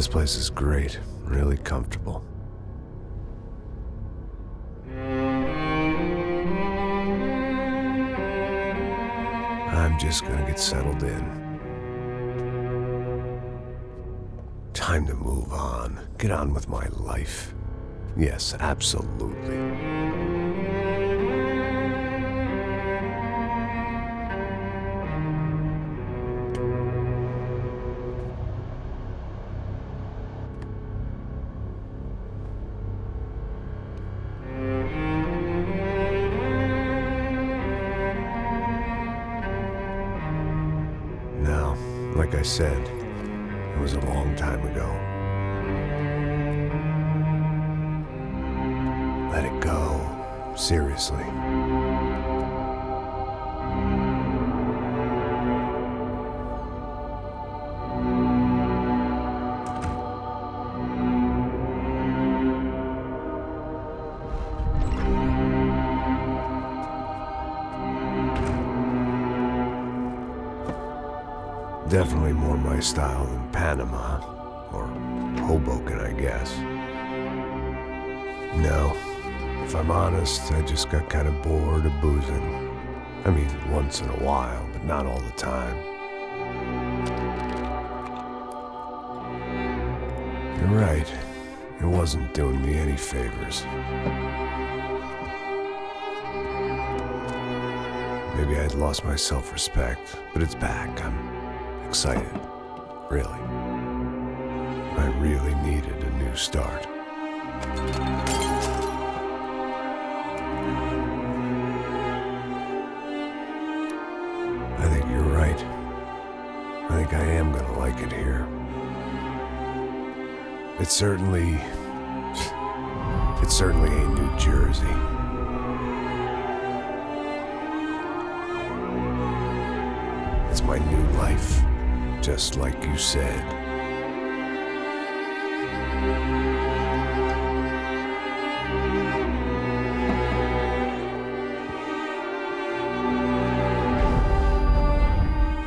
This place is great, really comfortable. I'm just gonna get settled in. Time to move on. Get on with my life. Yes, absolutely. Now, like I said, it was a long time ago. Let it go. Seriously. Definitely more my style than Panama, or Hoboken, I guess. No, if I'm honest, I just got kind of bored of boozing. I mean, once in a while, but not all the time. You're right, it wasn't doing me any favors. Maybe I'd lost my self-respect, but it's back. I'm excited, really. I really needed a new start. I think you're right. I think I am gonna like it here. It certainly ain't New Jersey. It's my new life. Just like you said.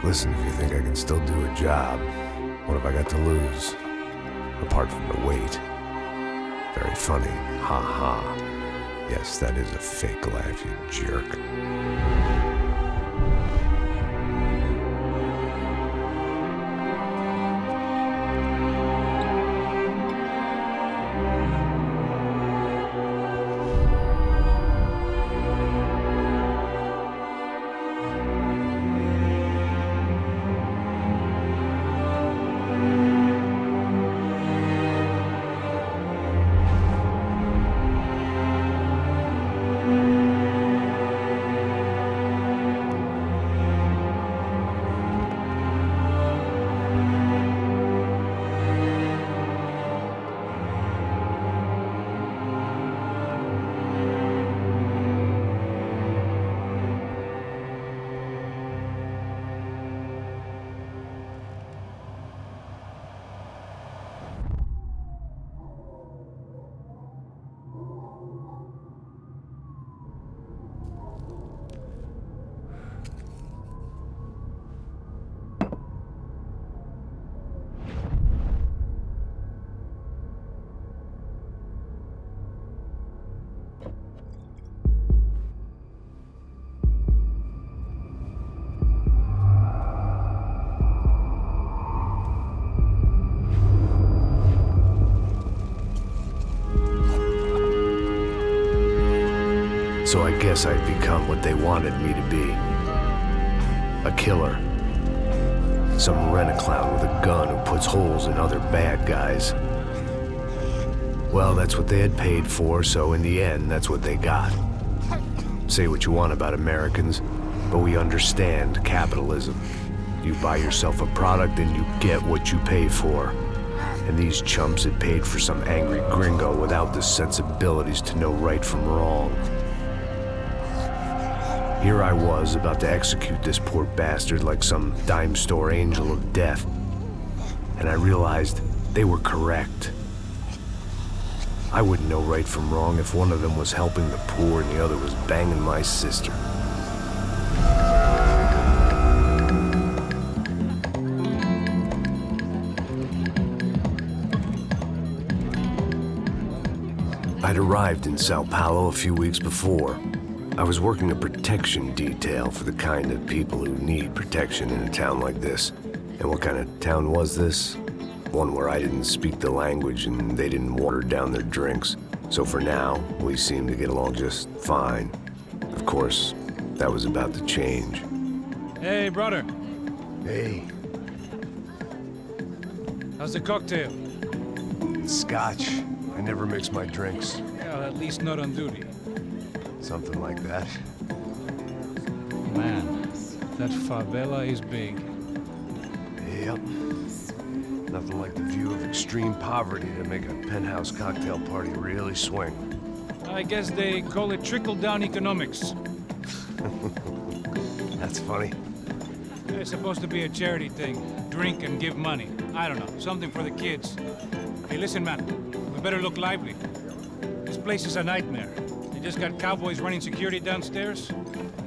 Listen, if you think I can still do a job, what have I got to lose? Apart from the weight. Very funny. Ha ha. Yes, that is a fake laugh, you jerk. So I guess I'd become what they wanted me to be. A killer. Some rent-a-clown with a gun who puts holes in other bad guys. Well, that's what they had paid for, so in the end, that's what they got. Say what you want about Americans, but we understand capitalism. You buy yourself a product and you get what you pay for. And these chumps had paid for some angry gringo without the sensibilities to know right from wrong. Here I was, about to execute this poor bastard like some dime store angel of death. And I realized they were correct. I wouldn't know right from wrong if one of them was helping the poor and the other was banging my sister. I'd arrived in Sao Paulo a few weeks before. I was working a protection detail for the kind of people who need protection in a town like this. And what kind of town was this? One where I didn't speak the language and they didn't water down their drinks. So for now, we seemed to get along just fine. Of course, that was about to change. Hey, brother. Hey. How's the cocktail? It's scotch. I never mix my drinks. Well, at least not on duty. Something like that. Man, that favela is big. Yep. Nothing like the view of extreme poverty to make a penthouse cocktail party really swing. I guess they call it trickle-down economics. That's funny. It's supposed to be a charity thing. Drink and give money. I don't know, something for the kids. Hey, listen, man. We better look lively. This place is a nightmare. They just got cowboys running security downstairs.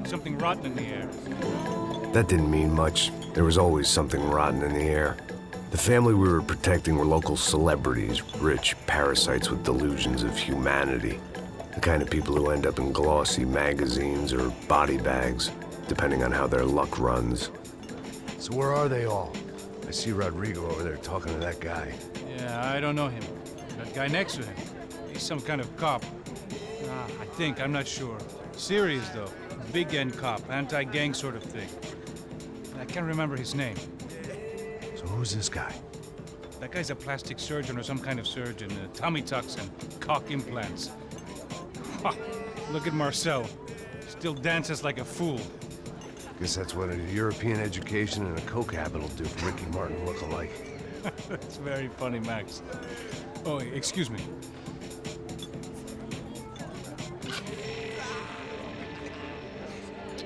Something rotten in the air. That didn't mean much. There was always something rotten in the air. The family we were protecting were local celebrities, rich parasites with delusions of humanity. The kind of people who end up in glossy magazines or body bags, depending on how their luck runs. So where are they all? I see Rodrigo over there talking to that guy. Yeah, I don't know him. That guy next to him. He's some kind of cop. I think, I'm not sure. Serious, though. Big end cop, anti-gang sort of thing. I can't remember his name. So who's this guy? That guy's a plastic surgeon or some kind of surgeon. Tummy tucks and cock implants. Ha! Look at Marcel. Still dances like a fool. Guess that's what a European education and a coke habit will do for Ricky Martin look-alike. That's very funny, Max. Oh, excuse me.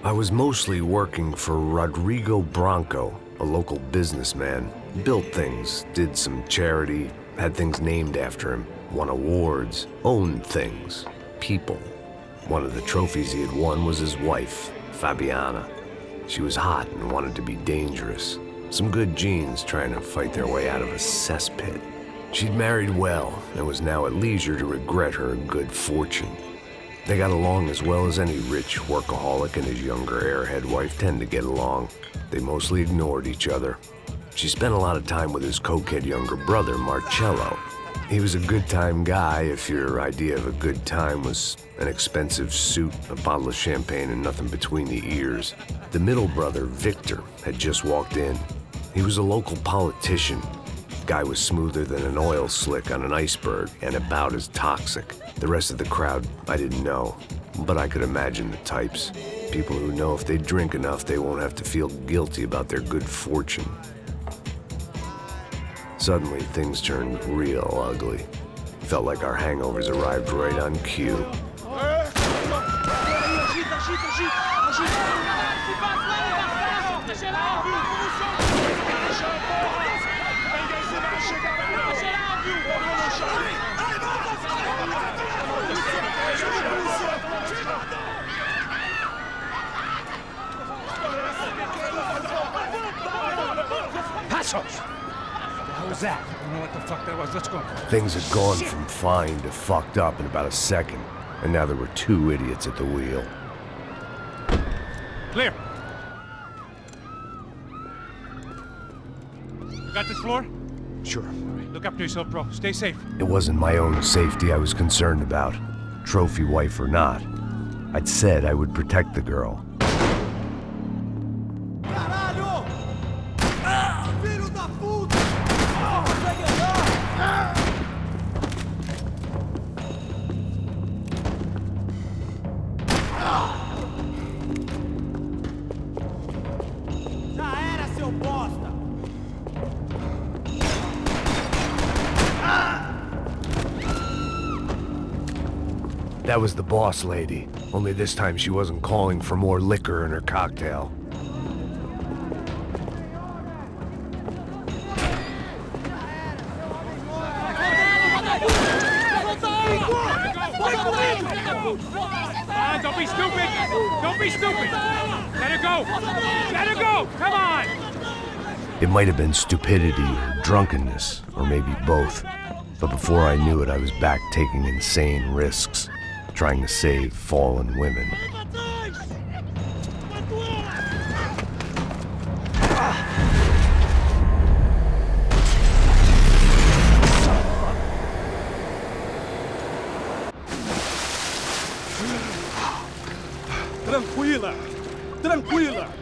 I was mostly working for Rodrigo Branco, a local businessman. Built things, did some charity, had things named after him, won awards, owned things, people. One of the trophies he had won was his wife, Fabiana. She was hot and wanted to be dangerous. Some good genes trying to fight their way out of a cesspit. She'd married well and was now at leisure to regret her good fortune. They got along as well as any rich workaholic and his younger airhead wife tend to get along. They mostly ignored each other. She spent a lot of time with his cokehead younger brother, Marcello. He was a good-time guy if your idea of a good time was an expensive suit, a bottle of champagne, and nothing between the ears. The middle brother, Victor, had just walked in. He was a local politician. Guy was smoother than an oil slick on an iceberg and about as toxic. The rest of the crowd, I didn't know, but I could imagine the types. People who know if they drink enough, they won't have to feel guilty about their good fortune. Suddenly, things turned real ugly. Felt like our hangovers arrived right on cue. Passos! What was that? I don't know what the fuck that was. Let's go. Things had gone from fine to fucked up in about a second, and now there were two idiots at the wheel. Clear. You got this floor? Sure. All right, look after yourself, bro. Stay safe. It wasn't my own safety I was concerned about, trophy wife or not. I'd said I would protect the girl. That was the boss lady, only this time she wasn't calling for more liquor in her cocktail. Don't be stupid! Don't be stupid! Let her go! Let her go! Come on! It might have been stupidity or drunkenness, or maybe both. But before I knew it, I was back taking insane risks, trying to save fallen women. Tranquila! Tranquila!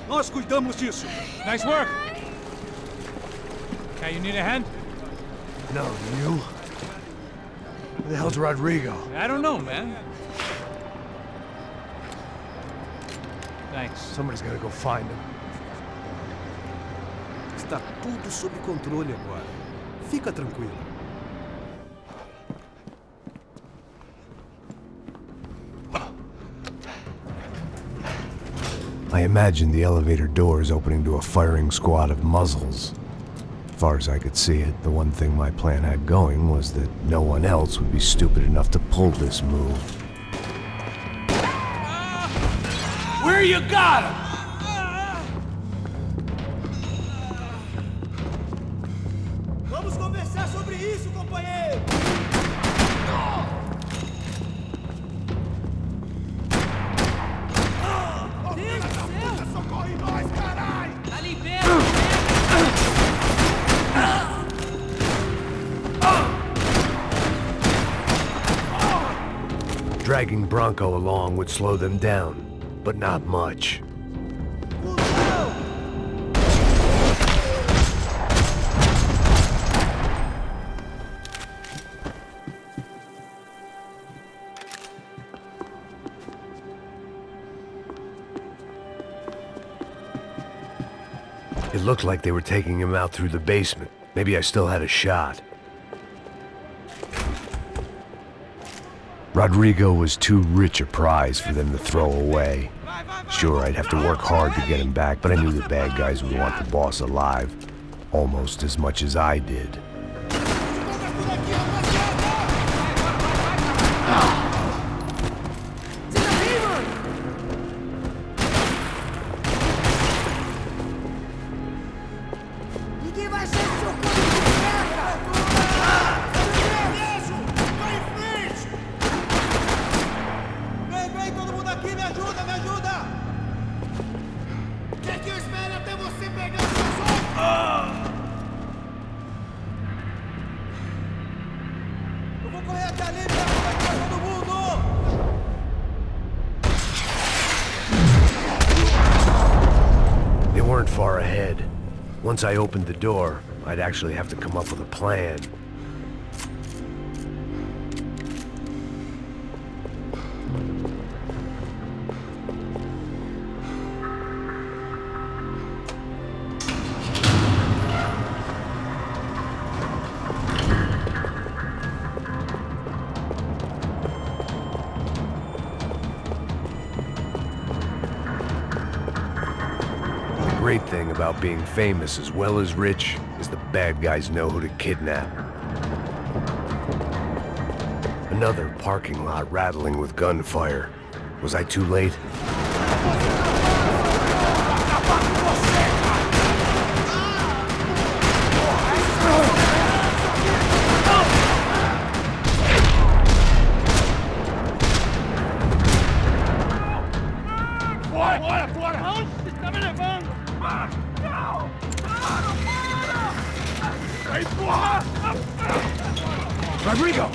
Nós cuidamos disso. Nice work. Okay, you need a hand? No, you? Where the hell's Rodrigo? I don't know, man. Thanks. Somebody's gotta go find him. Está tudo sob controle agora. Fica tranquilo. I imagined the elevator doors opening to a firing squad of muzzles. As far as I could see it, the one thing my plan had going was that no one else would be stupid enough to pull this move. Where you got him? Vamos conversar sobre isso, companheiro! Socorre nós, caralho! Ali perto! Dragging Bronco along would slow them down, but not much. It looked like they were taking him out through the basement. Maybe I still had a shot. Rodrigo was too rich a prize for them to throw away. Sure, I'd have to work hard to get him back, but I knew the bad guys would want the boss alive almost as much as I did. They weren't far ahead. Once I opened the door, I'd actually have to come up with a plan. The great thing about being famous as well as rich is the bad guys know who to kidnap. Another parking lot rattling with gunfire. Was I too late? Rodrigo!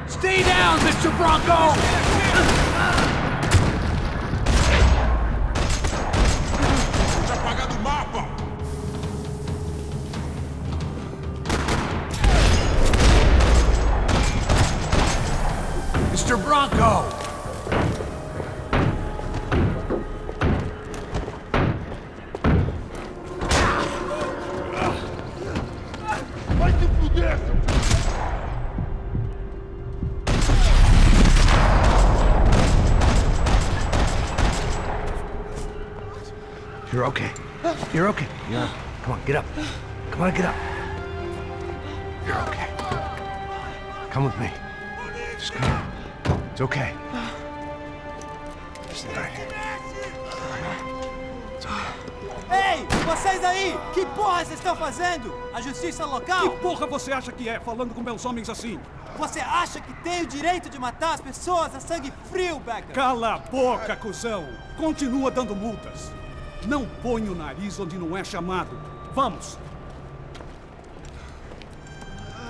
Stay down, Mr. Bronco! Mr. Bronco! You're okay. You're okay. Yeah. Come on, get up. Come on, get up. You're okay. Come with me. Just come on. It's okay. Vocês aí, que porra vocês estão fazendo? A justiça local? Que porra você acha que é, falando com meus homens assim? Você acha que tem o direito de matar as pessoas a sangue frio, Becker? Cala a boca, cuzão! Continua dando multas. Não põe o nariz onde não é chamado. Vamos!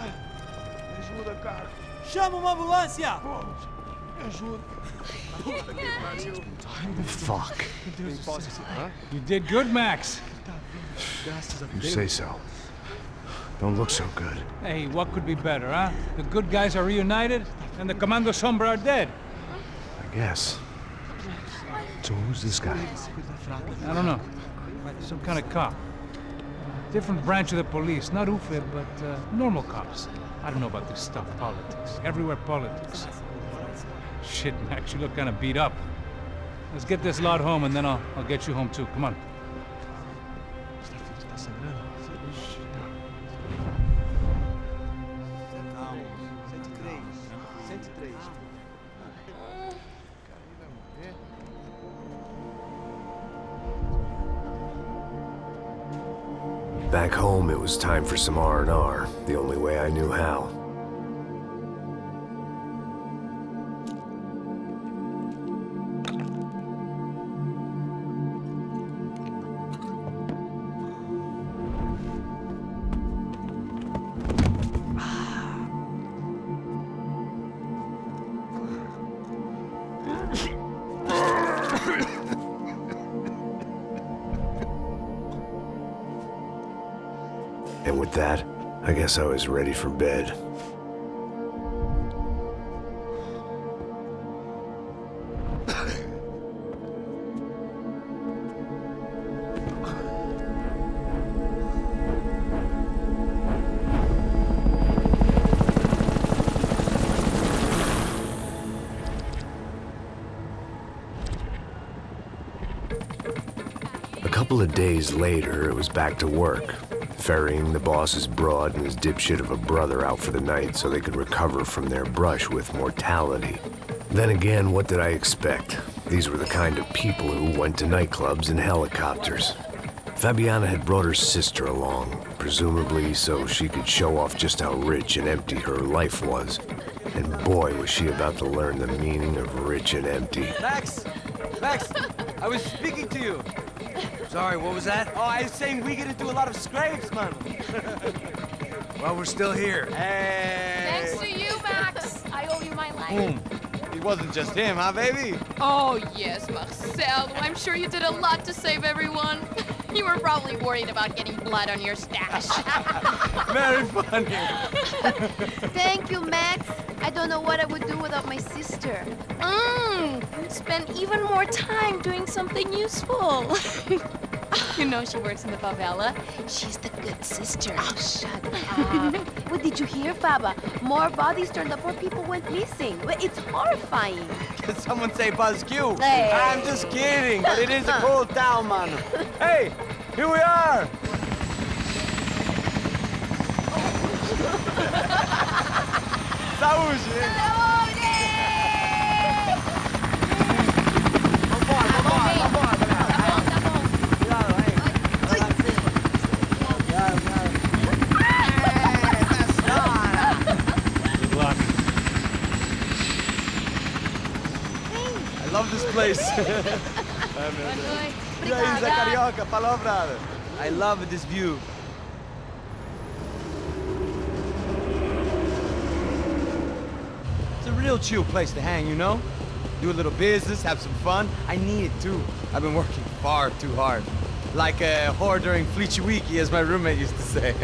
Me ajuda, cara. Chama uma ambulância! Me ajuda. Fuck. You did good, Max. You say so. Don't look so good. Hey, what could be better, huh? The good guys are reunited, and the Commando Sombra are dead. I guess. So who's this guy? I don't know. Some kind of cop. Different branch of the police. Not UFE, but normal cops. I don't know about this stuff, politics. Everywhere politics. Shit, Max, you look kind of beat up. Let's get this lot home, and then I'll get you home too. Come on. Back home, it was time for some R&R, the only way I knew how. And with that, I guess I was ready for bed. A couple of days later, it was back to work. Ferrying the boss's broad and his dipshit of a brother out for the night so they could recover from their brush with mortality. Then again, what did I expect? These were the kind of people who went to nightclubs in helicopters. Fabiana had brought her sister along, presumably so she could show off just how rich and empty her life was. And boy, was she about to learn the meaning of rich and empty. Max! Max! I was speaking to you. Sorry, what was that? Oh, I was saying we get into a lot of scrapes, man. Well, we're still here. Hey! Thanks to you, Max. I owe you my life. Boom. It wasn't just him, huh, baby? Oh, yes, Marcel. I'm sure you did a lot to save everyone. You were probably worried about getting blood on your stash. Very funny. Thank you, Max. I don't know what I would do without my sister. Spend even more time doing something useful. You know she works in the favela. She's the good sister. Oh, shut up. What did you hear, Faba? More bodies turned up where people went missing. It's horrifying. Did someone say Buzz Q? Hey. I'm just kidding, but it is a cold town, man. Hey, here we are. Saúde! Good luck. I love this place. E aí, Zé Carioca, palavra. I love this view. It's a real chill place to hang, you know? Do a little business, have some fun. I need it too. I've been working far too hard. Like a whore during Fleechy Weeky, as my roommate used to say.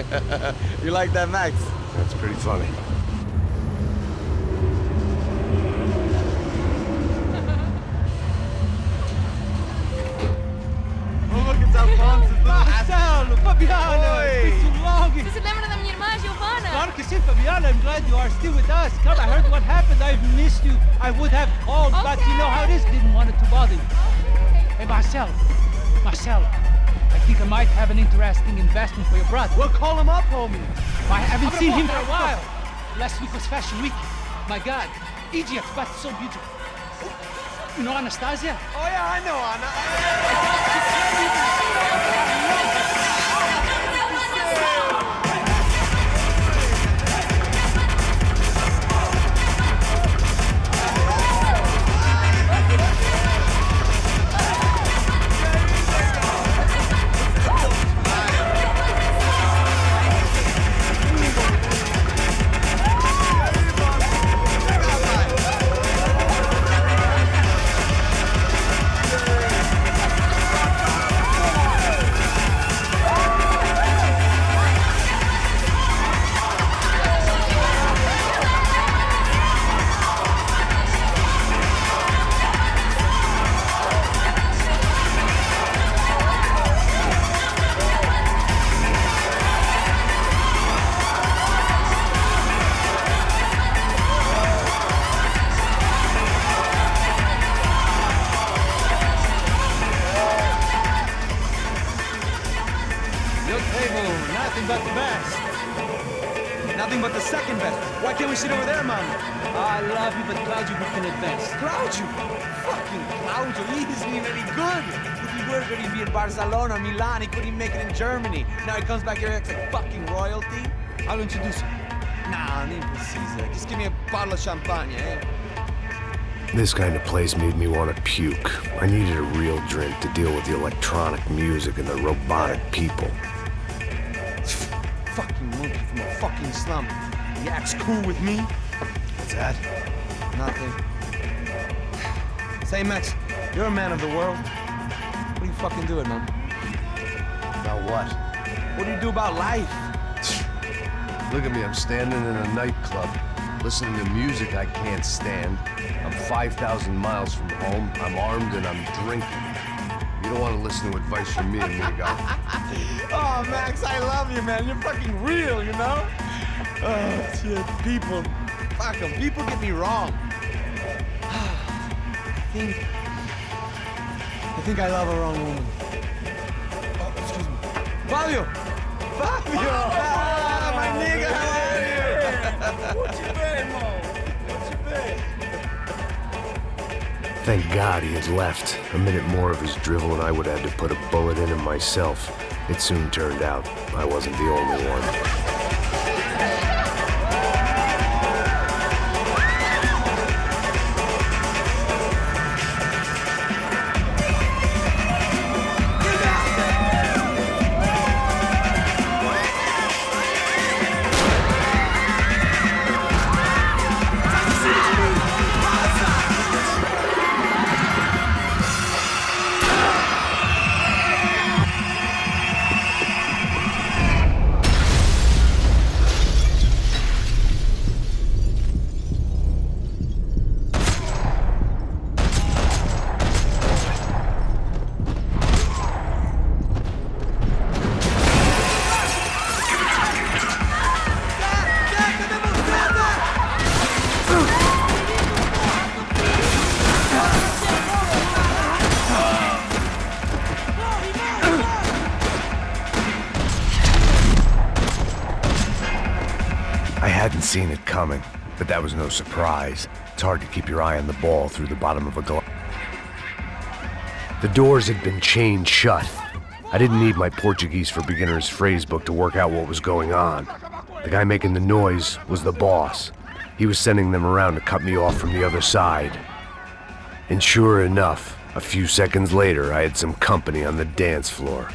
You like that, Max? That's pretty funny. Oh, look, it's Alfonso. Marcelo, Fabiana, Oi. it's been too long. Você se lembra da minha irmã, Giovanna? Claro que sim, Fabiana. I'm glad you are still with us. Come, I heard what happened. I've missed you. I would have called, but you know how it is. Didn't want it to bother you. Hey, Marcelo, I think I might have an interesting investment for your brother. Well, call him up, homie. I haven't seen him for a while. Last week was Fashion Week. My God, Egypt, but so beautiful. You know Anastasia? Oh, yeah, I know, Anna. nothing but the best. Nothing but the second best. Why can't we sit over there, man? I love you, but Claudio booking it best. Claudio? Fucking Claudio, he isn't even any good. If he were good, he'd be in Barcelona or Milan. He couldn't even make it in Germany. Now he comes back here acts like fucking royalty. I'll introduce you. Nah, nem precisa. Just give me a bottle of champagne, eh? This kind of place made me want to puke. I needed a real drink to deal with the electronic music and the robotic people. Fucking monkey from a fucking slum. He acts cool with me. What's that? Nothing. Say, Max, you're a man of the world. What do you fucking do it, man? About what? What do you do about life? Look at me, I'm standing in a nightclub, listening to music I can't stand. I'm 5,000 miles from home, I'm armed and I'm drinking. You don't want to listen to advice from me, amigo. Oh, Max, I love you, man. You're fucking real, you know? Oh, shit, people. Fuck 'em. People get me wrong. I think I love a wrong woman. Oh, excuse me. Fabio! Fabio! Ah, my nigga, how are you? What you been, Mo? What you been? Thank God he had left. A minute more of his drivel and I would have had to put a bullet in him myself. It soon turned out I wasn't the only one. I hadn't seen it coming, but that was no surprise. It's hard to keep your eye on the ball through the bottom of a glass. The doors had been chained shut. I didn't need my Portuguese for Beginners phrase book to work out what was going on. The guy making the noise was the boss. He was sending them around to cut me off from the other side. And sure enough, a few seconds later, I had some company on the dance floor.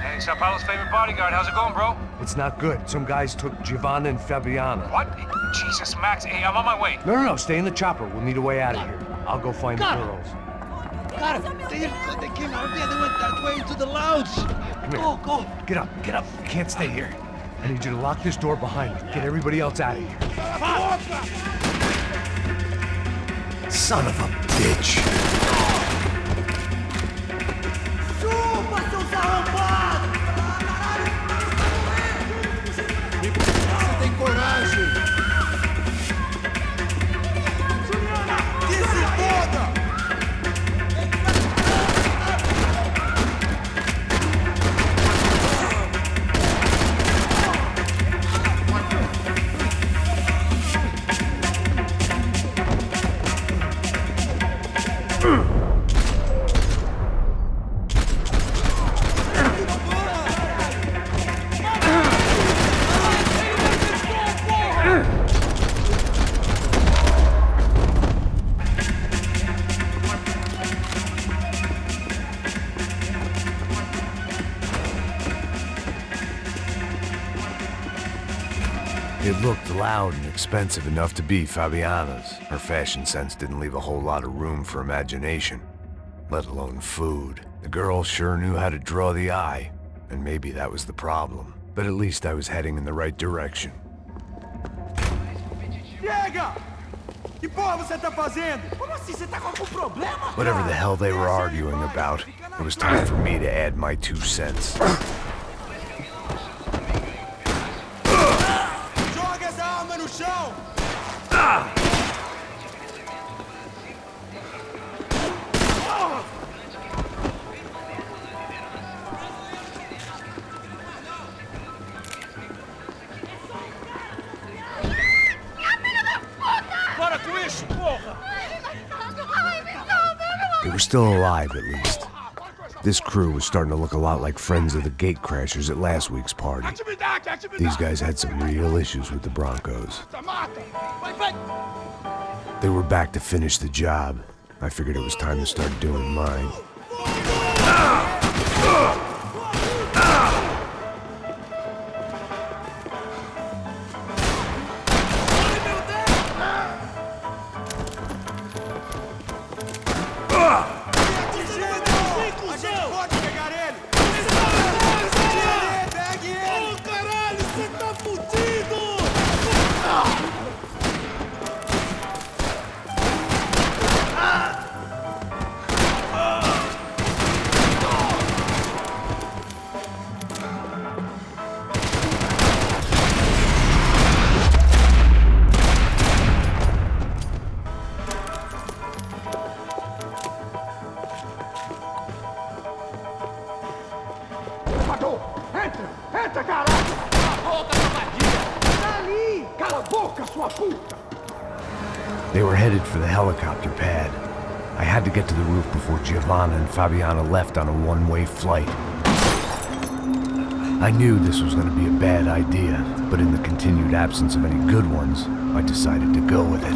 Hey, Sao Paulo's favorite bodyguard. How's it going, bro? It's not good. Some guys took Giovanna and Fabiana. What? Jesus, Max. Hey, I'm on my way. No, stay in the chopper. We'll need a way out of here. I'll go find the girls. Got him. They came out there. They went that way into the lounge. Come here. Go. Get up. You can't stay here. I need you to lock this door behind me. Get everybody else out of here. Son of a bitch. Você tem coragem! Que se foda! It looked loud and expensive enough to be Fabiana's. Her fashion sense didn't leave a whole lot of room for imagination, let alone food. The girl sure knew how to draw the eye, and maybe that was the problem. But at least I was heading in the right direction. Chega! Que porra você tá fazendo? Como assim? Você tá com algum problema? Whatever the hell they were arguing about, it was time for me to add my 2 cents. Joga essa arma no chão! Para com isso, porra! They were still alive, at least. This crew was starting to look a lot like friends of the gatecrashers at last week's party. These guys had some real issues with the Broncos. They were back to finish the job. I figured it was time to start doing mine. Entra, caralho! Cala a boca, safadinha! Tá ali! Cala a boca, sua puta! They were headed for the helicopter pad. I had to get to the roof before Giovanna and Fabiana left on a one-way flight. I knew this was going to be a bad idea, but in the continued absence of any good ones, I decided to go with it.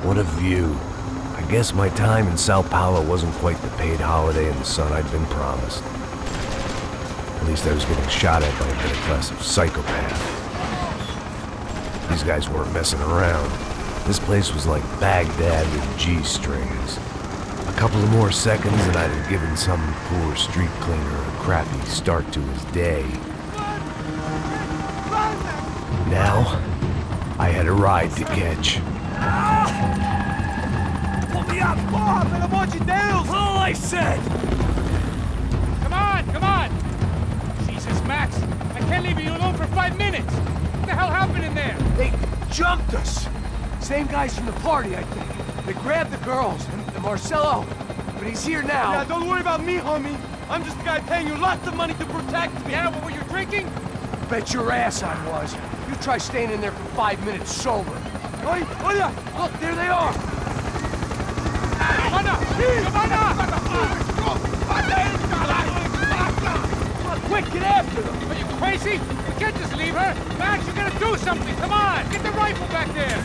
What a view. I guess my time in Sao Paulo wasn't quite the paid holiday in the sun I'd been promised. At least I was getting shot at by a middle-class psychopath. These guys weren't messing around. This place was like Baghdad with G-strings. A couple of more seconds and I'd have given some poor street cleaner a crappy start to his day. Now, I had a ride to catch. Pull me up, porra, pelo amor de Deus! All I said! Come on! Jesus, Max, I can't leave you alone for 5 minutes! What the hell happened in there? They jumped us! Same guys from the party, I think. They grabbed the girls, and Marcelo, but he's here now. Yeah, don't worry about me, homie. I'm just the guy paying you lots of money to protect me. Yeah, what were you drinking? Bet your ass I was. You try staying in there for 5 minutes sober. Oi, olha! Look, there they are! Giovanna! Quick, get after them! Are you crazy? We can't just leave her! Max, you gotta do something! Come on! Get the rifle back there!